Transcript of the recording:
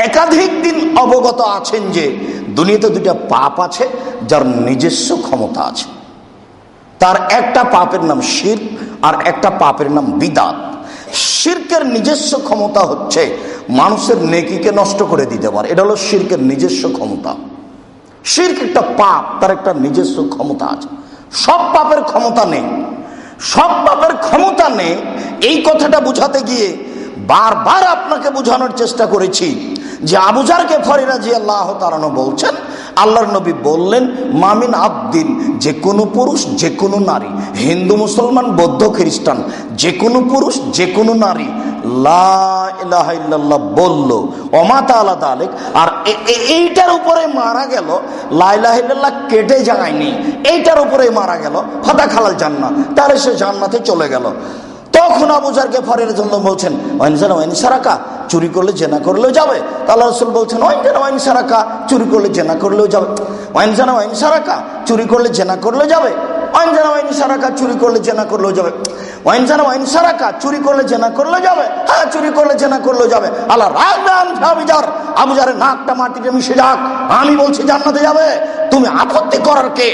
একাধিক দিন অবগত আছেন যে দুনিয়াতে দুইটা পাপ আছে যার নিজস্ব ক্ষমতা আছে। তার একটা পাপের নাম শিরক আর একটা পাপের নাম বিদআত। শিরকের নিজস্ব ক্ষমতা হচ্ছে মানুষের নেকিকে নষ্ট করে দিতে পারে, এটা হলো শিরকের নিজস্ব ক্ষমতা। শিরক একটা পাপ, তার একটা নিজস্ব ক্ষমতা আছে। সব পাপের ক্ষমতা নেই, সব পাপের ক্ষমতা নেই। এই কথাটা বোঝাতে গিয়ে বারবার আপনাকে বোঝানোর চেষ্টা করেছি যে আবু যার গিফারী রাদিয়াল্লাহু তাআলা বলছেন, আল্লাহর নবী বললেন, মামিন আবদিন, যে কোনো পুরুষ যে কোনো নারী, হিন্দু মুসলমান বৌদ্ধ খ্রিস্টান, যে কোনো পুরুষ যে কোনো নারী লা ইলাহা ইল্লাল্লাহ বলল, ওমা তাআলা যালিক, আর এইটার উপরে মারা গেল, লা ইলাহা ইল্লাল্লাহ কেটে যায়নি, এইটার উপরে মারা গেল, ফাদা খালাল জান্নাত, তাহলে সে জান্নাতে চলে গেল। তখন আবু যার গিফারী রাদিয়াল্লাহু বলছেন, ওয়াইন সারাকা, চুরি করলে জেনা করলেও যাবে। আল্লাহ রাসূল বলছেন, ওয়াইন সারাকা, চুরি করলে জেনা করলেও যাবে। ওয়াইন সারাকা, চুরি করলে জেনা করলেও যাবে। ওয়াইন সারাকা, চুরি করলে জেনা করলেও যাবে। ওয়াইন সারাকা, চুরি করলে জেনা করলেও যাবে। হ্যাঁ, চুরি করলে জেনা করলেও যাবে। আল্লাহ রাগবেন আবু যারের নাকটা মাটিতে মিশে যাক, আমি বলছি জান্নাতে যাবে, তুমি আপত্তি করার কে?